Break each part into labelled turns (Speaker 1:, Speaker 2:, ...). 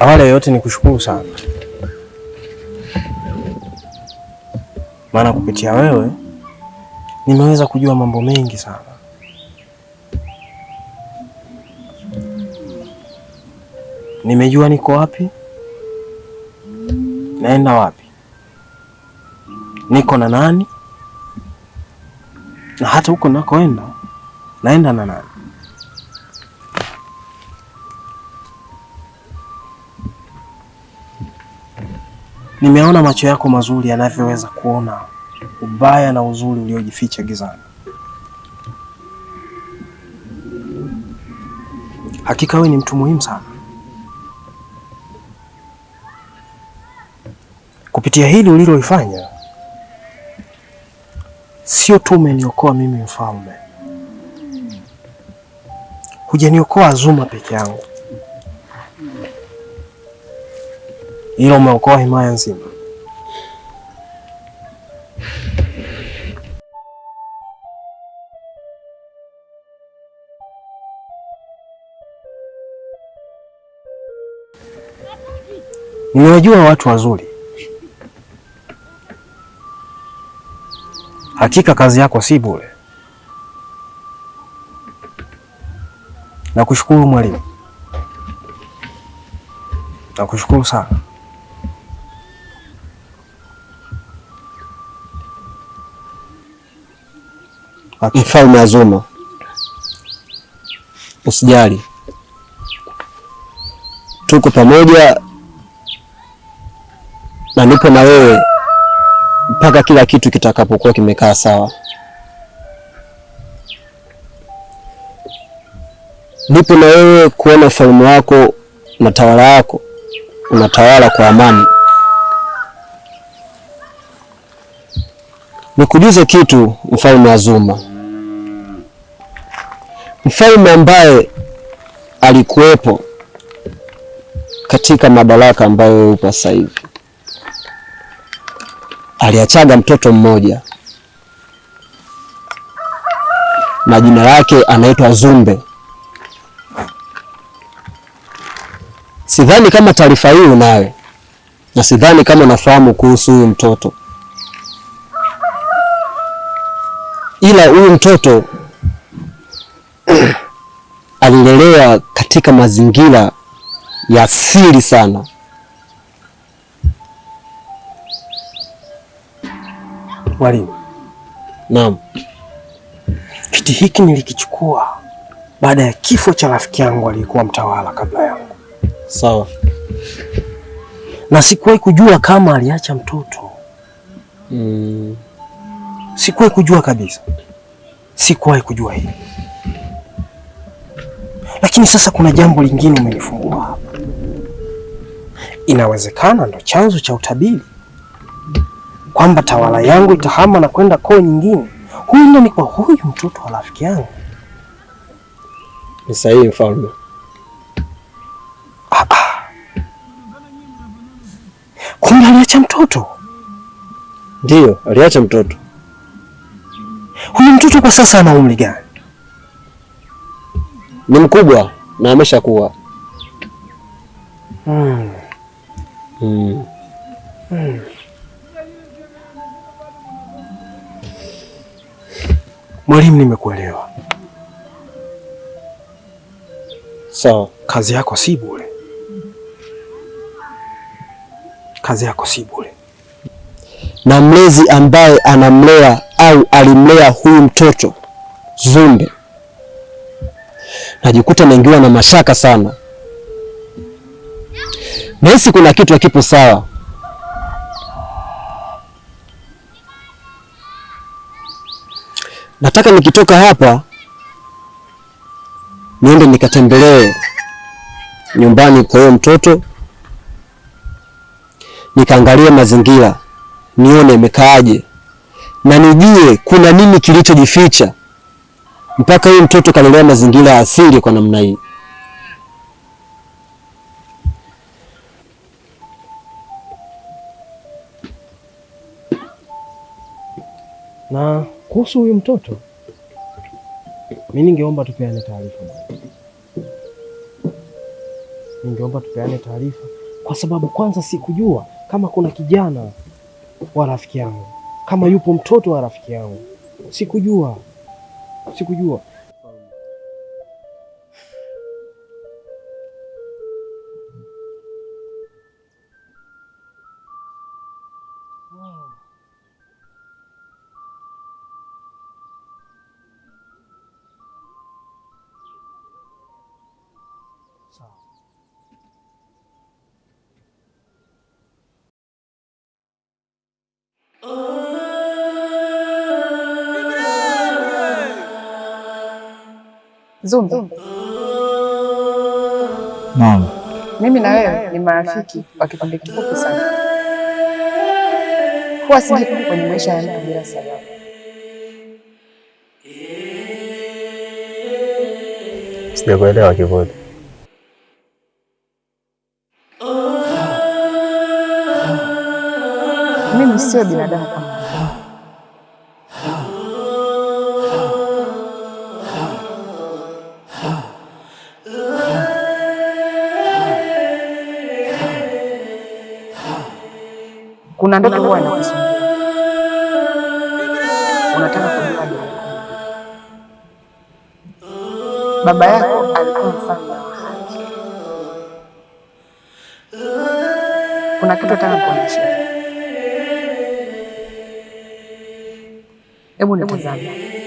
Speaker 1: Awali ya yote ni kushukuru sana, maana kupitia wewe nimeweza kujua mambo mengi sana. Nimejua niko wapi, naenda wapi, niko na nani, na hata huko nakoenda naenda na nani. Nimeona macho yako mazuri yanavyoweza kuona ubaya na uzuri uliojificha gizani. Hakika wewe ni mtu muhimu sana. Kupitia hili uliloifanya, sio tu umeniokoa mimi mfalme, hujaniokoa Azuma peke yangu, ila umeokoa himaya nzima. Nimewajua watu wazuri. Hakika kazi yako si bure. Nakushukuru mwalimu. Nakushukuru sana.
Speaker 2: Mfalme Azuma, usijali, tuko pamoja na nipo na wewe mpaka kila kitu kitakapokuwa kimekaa sawa. Nipo na wewe kuona ufalme wako na tawala yako unatawala kwa amani. Nikujuze kitu, Mfalme Azuma, mfalme ambaye alikuwepo katika madaraka ambayo upo sasa hivi aliachaga mtoto mmoja na jina lake anaitwa Zumbe. Sidhani kama taarifa hii unayo, na sidhani kama unafahamu kuhusu huyu mtoto, ila huyu mtoto alilelewa katika mazingira ya siri sana.
Speaker 1: Mwalimu.
Speaker 2: Naam.
Speaker 1: Kiti hiki nilikichukua baada ya kifo cha rafiki yangu aliyekuwa mtawala kabla yangu.
Speaker 2: Sawa.
Speaker 1: Na sikuwahi kujua kama aliacha mtoto. Sikuwahi kujua kabisa. Sikuwahi kujua hili. Lakini sasa kuna jambo lingine umenifumbua hapa. Inawezekana ndo chanzo cha utabiri kwamba tawala yangu itahama na kwenda koo nyingine. Huenda ni kwa huyu mtoto wa rafiki yangu.
Speaker 2: Ni sahihi mfalme.
Speaker 1: Kumbe aliacha mtoto?
Speaker 2: Ndiyo, aliacha mtoto.
Speaker 1: Huyu mtoto kwa sasa ana umri gani?
Speaker 2: Ni mkubwa na ameshakuwa.
Speaker 1: Mwalimu, nimekuelewa.
Speaker 2: Sawa.
Speaker 1: Kazi yako si bure. Kazi yako si bure.
Speaker 2: Na mlezi ambaye anamlea au alimlea huyu mtoto Zumbe, najikuta naingiwa na mashaka sana. Nahisi kuna kitu hakipo sawa. Nataka nikitoka hapa niende nikatembelee nyumbani kwa huyo mtoto, nikaangalia mazingira, nione imekaaje, na nijue kuna nini kilichojificha mpaka huyo mtoto kalelewa mazingira ya asili kwa namna hii.
Speaker 1: Na kuhusu huyu mtoto, mimi ningeomba tupeane taarifa. Ningeomba tupeane taarifa kwa sababu kwanza sikujua kama kuna kijana wa rafiki yangu, kama yupo mtoto wa rafiki yangu. Sikujua.
Speaker 3: Zumbe.
Speaker 4: Naam.
Speaker 3: Mimi na wewe ni marafiki wa kipindi kifupi sana. Huwa siji kwenye maisha ya mtu bila sababu.
Speaker 4: Sijakuelewa Kivuli.
Speaker 3: Mimi sio binadamu kama wewe. Kuna ndoto huwa inakusumbua. Unataka kujua nini? Baba yako alikuwa mfalme wa haki. Kuna kitu nataka kuonyesha. Hebu nitazame.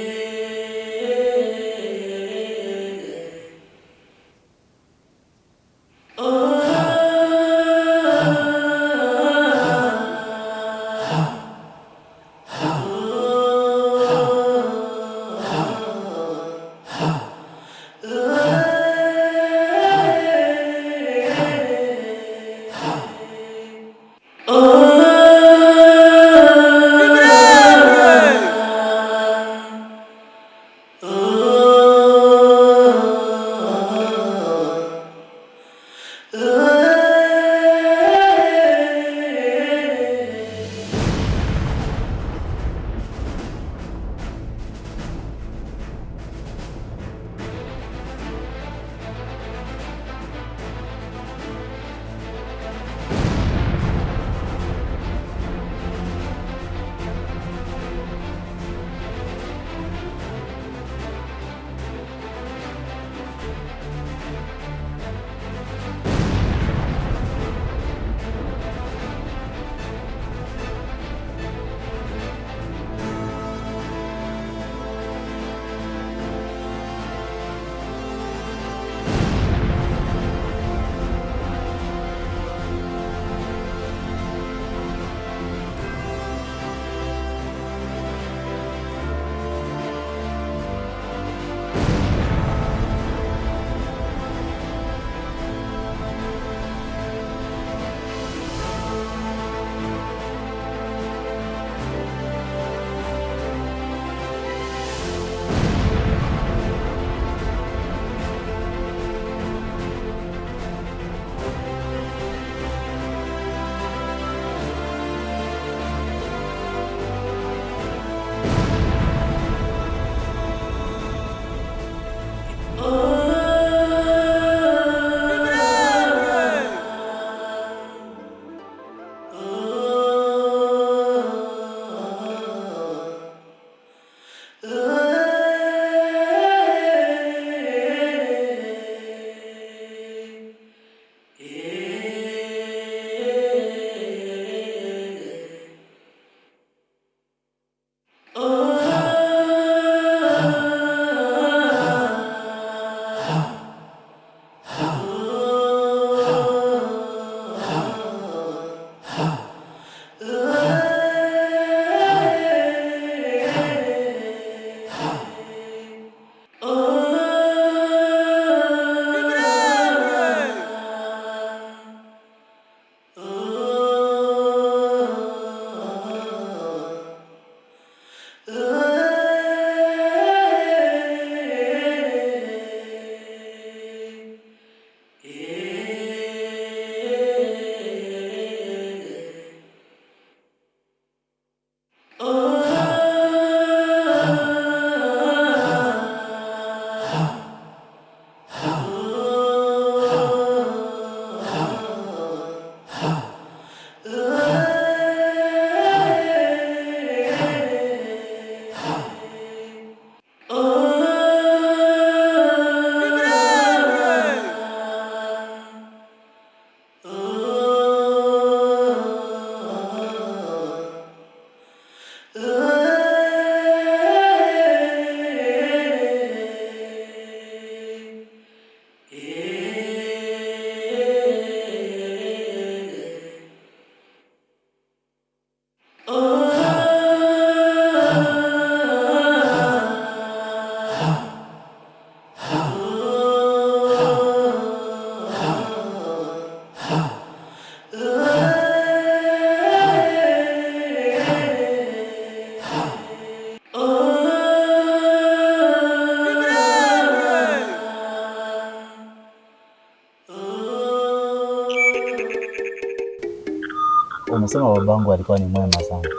Speaker 4: Wanasema babangu alikuwa ni mwema sana,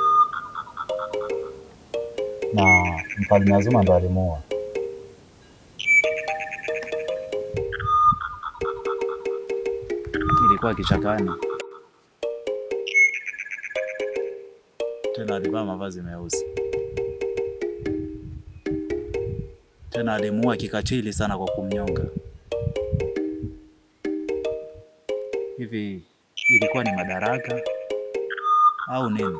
Speaker 4: na Mfalme Azuma ndo alimuoa. Ilikuwa kichakani, tena alivaa mavazi meusi, tena alimuoa kikatili sana kwa kumnyonga. Hivi ilikuwa ni madaraka au nini?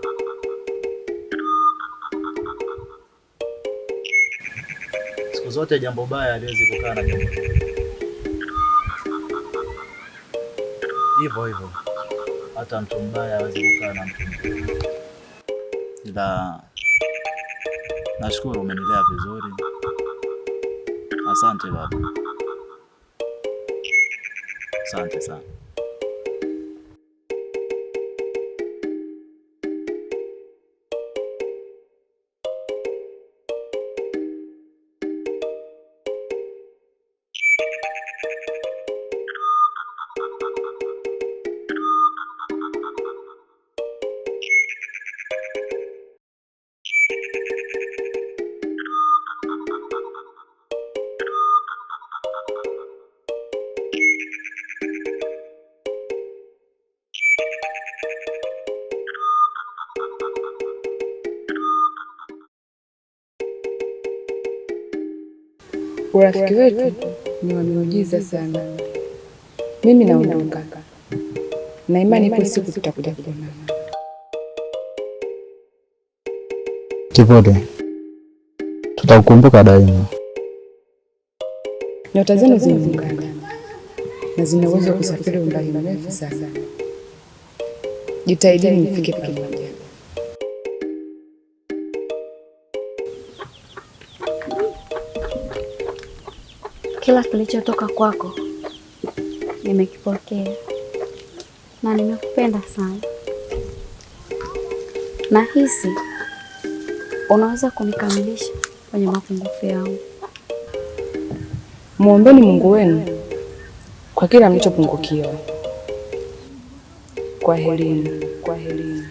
Speaker 4: Siku zote jambo baya haliwezi kukaa na jambo zuri. Hivyo hivyo hata mtu mbaya hawezi kukaa na mtu mzuri. Ila nashukuru umenilea vizuri. Asante baba. Asante sana.
Speaker 3: Urafiki wetu ni wa miujiza sana. Mimi naondoka na imani ipo siku tutakuja kuonana.
Speaker 4: Kivote, tutakukumbuka daima.
Speaker 3: Nyota zenu zimeungana na zina uwezo wa kusafiri umbali mrefu sana. Jitahidini mfike pamoja.
Speaker 5: Kila kilichotoka kwako nimekipokea na nimekupenda sana. Nahisi unaweza kunikamilisha kwenye mapungufu yangu.
Speaker 3: Muombeni Mungu wenu kwa kila mlichopungukiwa. Kwaherini. Kwaherini.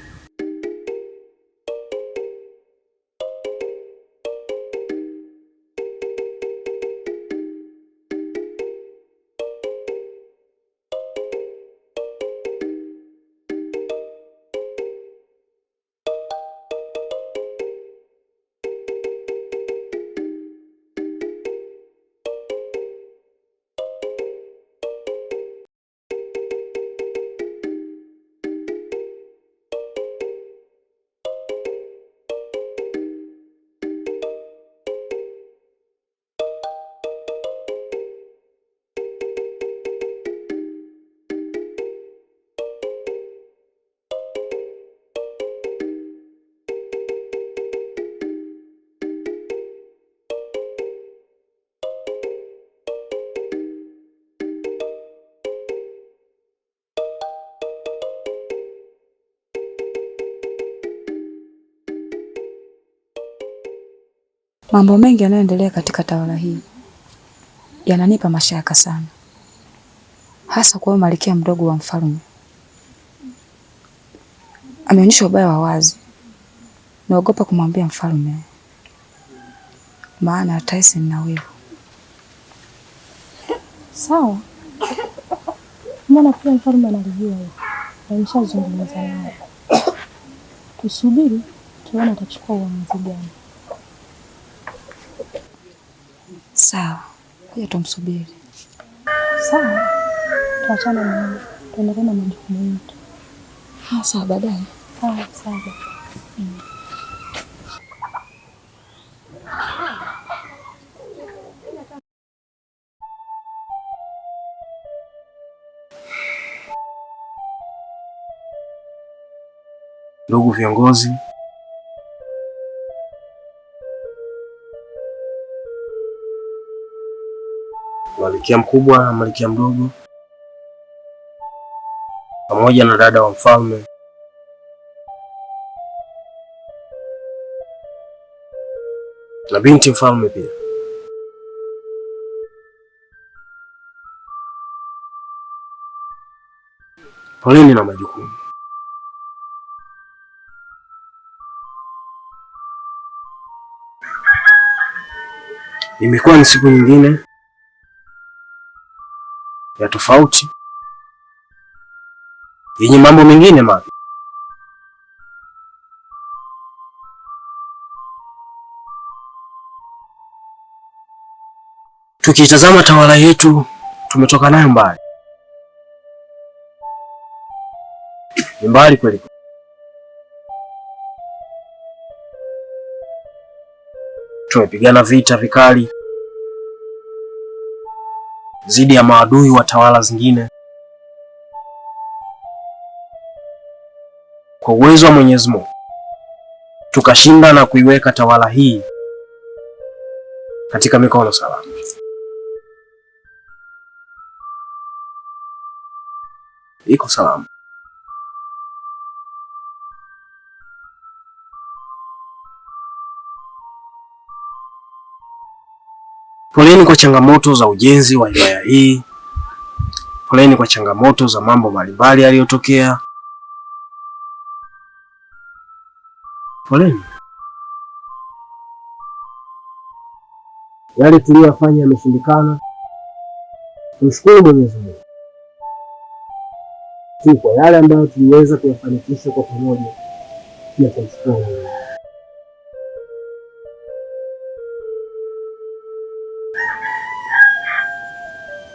Speaker 6: Mambo mengi yanayoendelea katika tawala hii yananipa mashaka sana, hasa kwa malkia mdogo wa mfalme. Ameonyesha ubaya wa wazi. Naogopa kumwambia mfalme, maana atahisi nina wivu.
Speaker 7: Sawa, maana pia mfalme analijua hilo na nishazungumza naye. Tusubiri tuone atachukua uamuzi gani.
Speaker 6: Sawa, ngoja tumsubiri.
Speaker 7: Sawa, tuachane na tuendelee na majukumu yetu.
Speaker 6: Sawa, baadaye.
Speaker 7: Sawa.
Speaker 1: Ndugu viongozi, malkia mkubwa na malkia mdogo, pamoja na dada wa mfalme, na binti mfalme pia. Poleni na majukumu. Imekuwa ni siku nyingine ya tofauti yenye mambo mengine mapya. Tukitazama tawala yetu tumetoka nayo mbali. Ni mbali kweli. Tumepigana vita vikali dhidi ya maadui wa tawala zingine. Kwa uwezo wa Mwenyezi Mungu tukashinda na kuiweka tawala hii katika mikono salama. Iko salama. Poleni kwa changamoto za ujenzi wa himaya hii. Poleni kwa changamoto za mambo mbalimbali yaliyotokea. Poleni. Yale tuliyofanya yameshindikana. Tumshukuru Mwenyezi Mungu. Kwa yale ambayo tuliweza kuyafanikisha kwa pamoja, pia tumshukuru Mungu.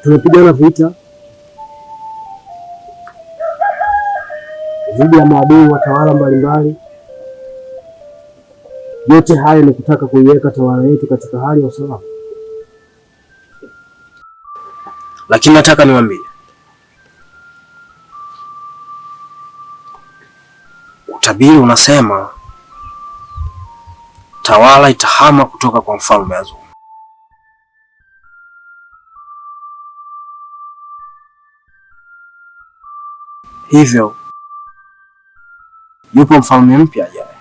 Speaker 1: Tumepigana vita dhidi ya maadui wa tawala mbalimbali. Yote haya ni kutaka kuiweka tawala yetu katika hali ya usalama. Lakini nataka niwaambie, utabiri unasema tawala itahama kutoka kwa Mfalme Azuma. Hivyo yupo mfalme mpya ajaye.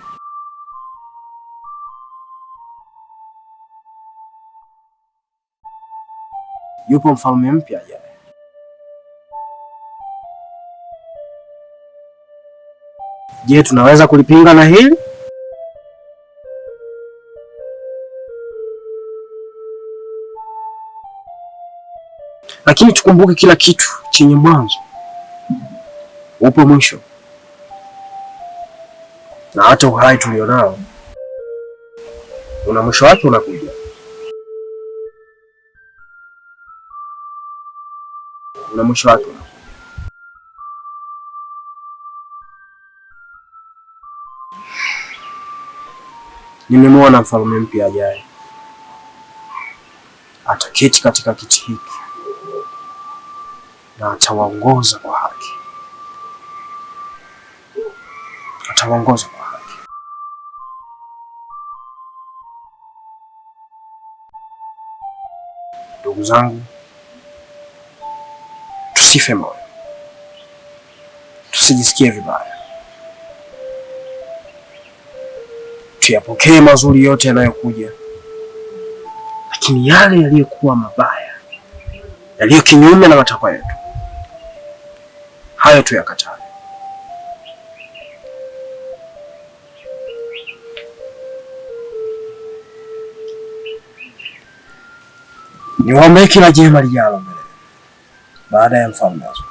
Speaker 1: Yupo mfalme mpya ajaye. Je, tunaweza kulipinga na hili? Lakini tukumbuke kila kitu chenye mwanzo upo mwisho. Na hata uhai tulionao una mwisho wake unakuja. Una mwisho wake unakuja. Nimemwona mfalme mpya ajaye. Ataketi katika kiti hiki na atawaongoza kwa haki. Atawaongoza kwa haki. Ndugu zangu, tusife moyo. Tusijisikie vibaya. Tuyapokee mazuri yote yanayokuja. Lakini yale yaliyokuwa mabaya, yaliyo kinyume na matakwa yetu, hayo tuyakatae. Niwaombee kila jema lijalo mbele baada ya Mfalme Azuma.